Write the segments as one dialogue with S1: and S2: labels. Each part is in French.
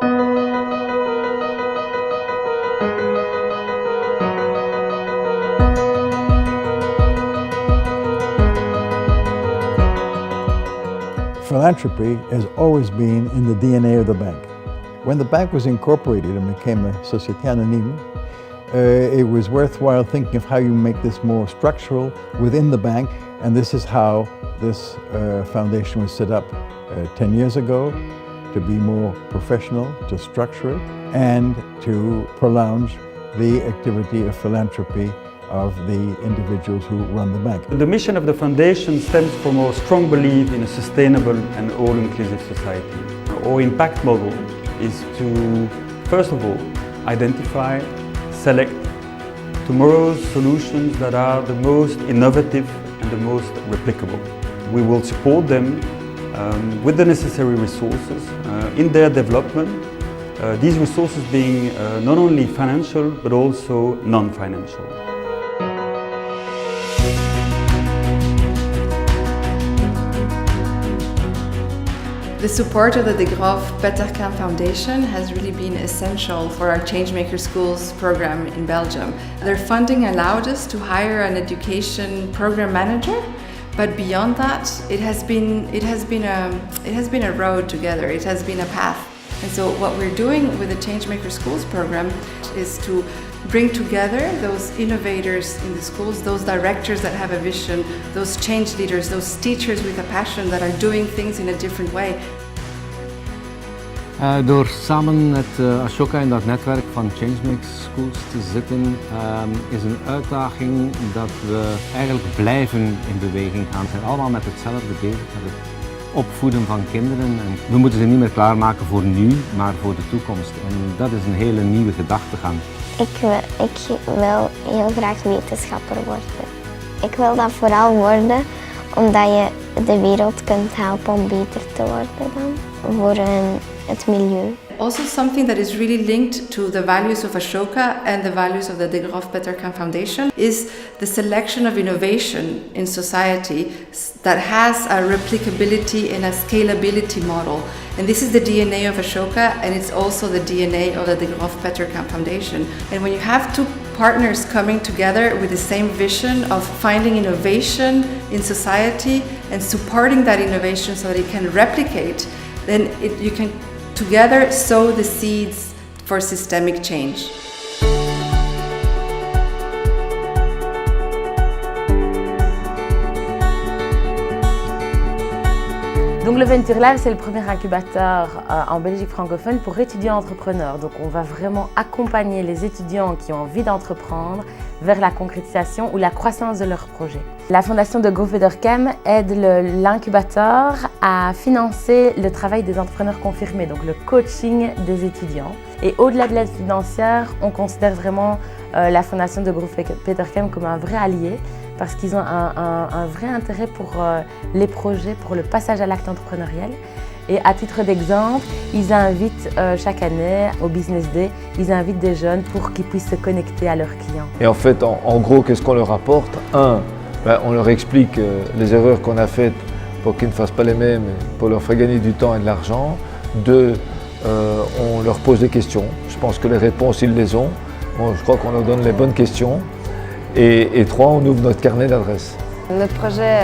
S1: Philanthropy has always been in the DNA of the bank. When the bank was incorporated and became a Société Anonyme, it was worthwhile thinking of how you make this more structural within the bank, and this is how this foundation was set up 10 years ago, to be more professional, to structure it, and to prolong the activity of philanthropy of the individuals who run the bank.
S2: The mission of the foundation stems from our strong belief in a sustainable and all-inclusive society. Our impact model is to, first of all, identify, select tomorrow's solutions that are the most innovative and the most replicable. We will support them with the necessary resources in their development, these resources being not only financial but also non-financial.
S3: The support of the De Graaf Petercam Foundation has really been essential for our Changemaker Schools program in Belgium. Their funding allowed us to hire an education program manager, but beyond that, it has been a road together. It has been a path. And so what we're doing with the Changemaker Schools program is to bring together those innovators in the schools, those directors that have a vision, those change leaders, those teachers with a passion that are doing things in a different way.
S4: Door samen met Ashoka in dat netwerk van Changemaker Schools te zitten, is een uitdaging dat we eigenlijk blijven in beweging gaan. We zijn allemaal met hetzelfde bezig, met het opvoeden van kinderen. En we moeten ze niet meer klaarmaken voor nu, maar voor de toekomst. En dat is een hele nieuwe gedachtegang.
S5: Ik wil heel graag wetenschapper worden. Ik wil dat vooral worden omdat je de wereld kunt helpen om beter te worden dan voor het milieu.
S3: Also something that is really linked to the values of Ashoka and the values of the De Graaf Petercam Foundation is the selection of innovation in society that has a replicability and a scalability model. And this is the DNA of Ashoka, and it's also the DNA of the De Graaf Petercam Foundation. And when you have two partners coming together with the same vision of finding innovation in society and supporting that innovation so that it can replicate, then you can together sow the seeds for systemic change.
S6: Donc le Venture Lab, c'est le premier incubateur en Belgique francophone pour étudiants entrepreneurs. Donc on va vraiment accompagner les étudiants qui ont envie d'entreprendre vers la concrétisation ou la croissance de leurs projets. La fondation de Graaf Petercam aide l'incubateur à financer le travail des entrepreneurs confirmés, donc le coaching des étudiants. Et au-delà de l'aide financière, on considère vraiment la fondation de Graaf Petercam comme un vrai allié, parce qu'ils ont un vrai intérêt pour les projets, pour le passage à l'acte entrepreneurial. Et à titre d'exemple, ils invitent chaque année au Business Day, ils invitent des jeunes pour qu'ils puissent se connecter à leurs clients.
S7: Et en fait, en gros, qu'est-ce qu'on leur apporte? On leur explique les erreurs qu'on a faites pour qu'ils ne fassent pas les mêmes, pour leur faire gagner du temps et de l'argent. 2, on leur pose des questions. Je pense que les réponses, ils les ont. Je crois qu'on leur donne les bonnes questions. Et 3, on ouvre notre carnet d'adresses.
S8: Notre projet,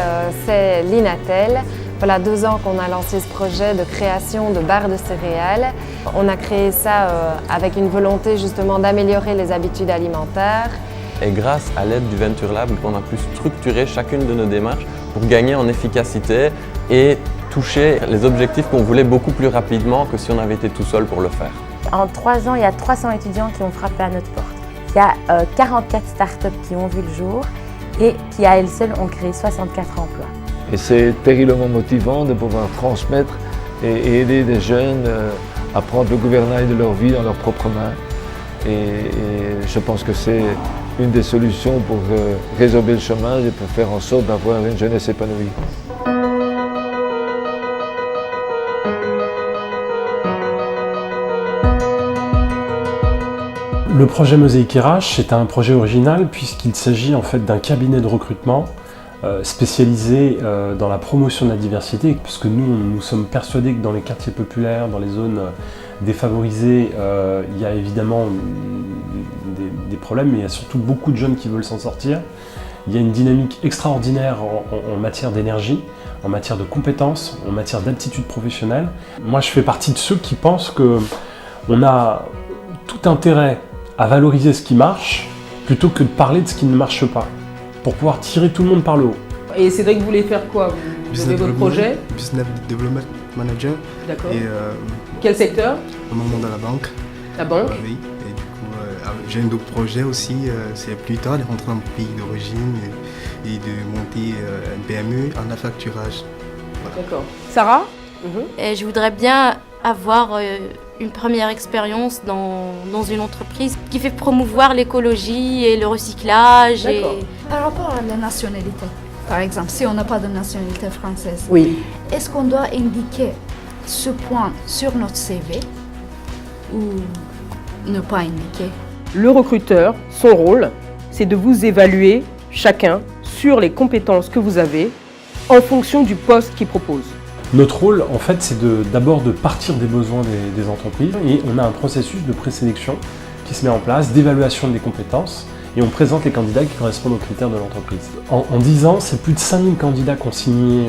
S8: c'est l'Inatel. Voilà 2 ans qu'on a lancé ce projet de création de barres de céréales. On a créé ça avec une volonté justement d'améliorer les habitudes alimentaires.
S9: Et grâce à l'aide du Venture Lab, on a pu structurer chacune de nos démarches pour gagner en efficacité et toucher les objectifs qu'on voulait beaucoup plus rapidement que si on avait été tout seul pour le faire.
S6: En 3 ans, il y a 300 étudiants qui ont frappé à notre porte. Il y a 44 startups qui ont vu le jour et qui à elles seules ont créé 64 emplois.
S7: Et c'est terriblement motivant de pouvoir transmettre et aider des jeunes à prendre le gouvernail de leur vie dans leurs propres mains. Et je pense que c'est une des solutions pour résorber le chômage et pour faire en sorte d'avoir une jeunesse épanouie.
S10: Le projet Mosaïque RH est un projet original puisqu'il s'agit en fait d'un cabinet de recrutement spécialisé dans la promotion de la diversité, puisque nous sommes persuadés que dans les quartiers populaires, dans les zones défavorisés, il y a évidemment des problèmes, mais il y a surtout beaucoup de jeunes qui veulent s'en sortir. Il y a une dynamique extraordinaire en matière d'énergie, en matière de compétences, en matière d'aptitude professionnelle. Moi, je fais partie de ceux qui pensent qu'on a tout intérêt à valoriser ce qui marche plutôt que de parler de ce qui ne marche pas, pour pouvoir tirer tout le monde par le haut.
S11: Et Cédric voulait faire quoi? Vous avez votre projet?
S12: Business Development Manager.
S11: D'accord.
S12: Et
S11: quel secteur?
S12: au moment dans la banque.
S11: La banque?
S12: Oui. Et du coup, j'ai un autre projet aussi, c'est plus tard de rentrer dans mon pays d'origine et de monter un PME en affacturage. Voilà.
S11: D'accord. Sarah?
S13: Et je voudrais bien avoir une première expérience dans une entreprise qui fait promouvoir l'écologie et le recyclage.
S11: D'accord.
S14: Par rapport à la nationalité, par exemple, si on n'a pas de nationalité française,
S11: Oui.
S14: est-ce qu'on doit indiquer ce point sur notre CV ou ne pas indiquer?
S11: Le recruteur, son rôle, c'est de vous évaluer chacun sur les compétences que vous avez en fonction du poste qu'il propose.
S10: Notre rôle, en fait, c'est d'abord de partir des besoins des entreprises et on a un processus de présélection qui se met en place, d'évaluation des compétences et on présente les candidats qui correspondent aux critères de l'entreprise. En 10 ans, c'est plus de 5000 candidats qui ont signé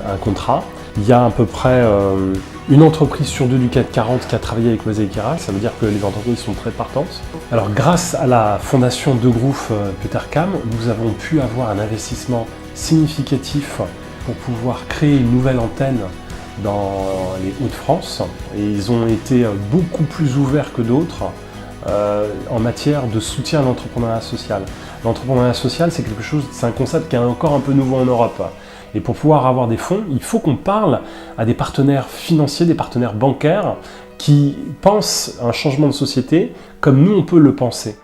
S10: un contrat. Il y a à peu près une entreprise sur deux du CAC 40 qui a travaillé avec Mosaic RH, ça veut dire que les entreprises sont très partantes. Alors grâce à la fondation De Groef Petercam, nous avons pu avoir un investissement significatif pour pouvoir créer une nouvelle antenne dans les Hauts-de-France. Et ils ont été beaucoup plus ouverts que d'autres en matière de soutien à l'entrepreneuriat social. L'entrepreneuriat social, c'est quelque chose, c'est un concept qui est encore un peu nouveau en Europe. Et pour pouvoir avoir des fonds, il faut qu'on parle à des partenaires financiers, des partenaires bancaires qui pensent un changement de société comme nous on peut le penser.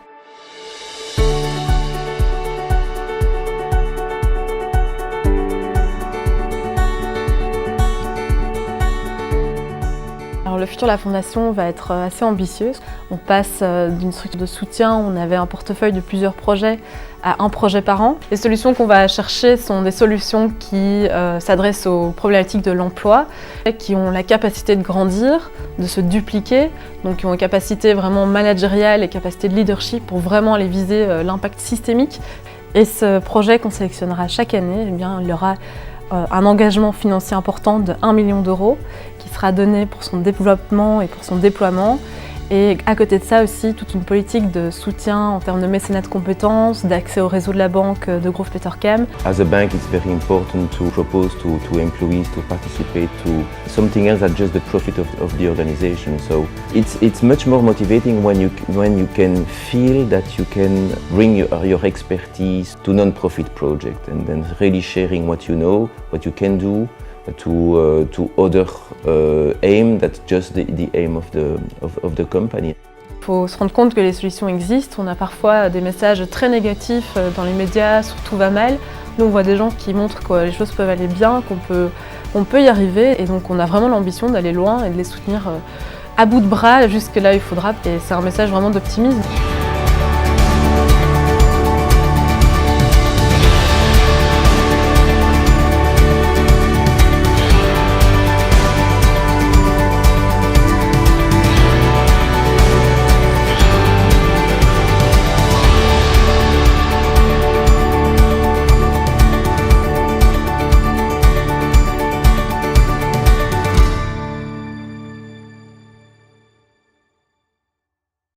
S15: Alors le futur de la Fondation va être assez ambitieux. On passe d'une structure de soutien, on avait un portefeuille de plusieurs projets, à un projet par an. Les solutions qu'on va chercher sont des solutions qui s'adressent aux problématiques de l'emploi, qui ont la capacité de grandir, de se dupliquer, donc qui ont une capacité vraiment managériale et capacité de leadership pour vraiment aller viser l'impact systémique. Et ce projet qu'on sélectionnera chaque année, eh bien, il y aura un engagement financier important de 1 million d'euros qui sera donné pour son développement et pour son déploiement. Et à côté de ça aussi, toute une politique de soutien en termes de mécénat de compétences, d'accès au réseau de la banque De Groef Petercam.
S16: As a bank, it's very important to propose to employees to participate to something else than just the profit of the organization. So it's much more motivating when you can feel that you can bring your expertise to non-profit project and then really sharing what you know, what you can do. To other aim that's just the aim of the company.
S15: Il faut se rendre compte que les solutions existent. On a parfois des messages très négatifs dans les médias sur tout va mal. Nous, on voit des gens qui montrent que les choses peuvent aller bien, qu'on peut y arriver. Et donc, on a vraiment l'ambition d'aller loin et de les soutenir à bout de bras jusque là où il faudra. Et c'est un message vraiment d'optimisme.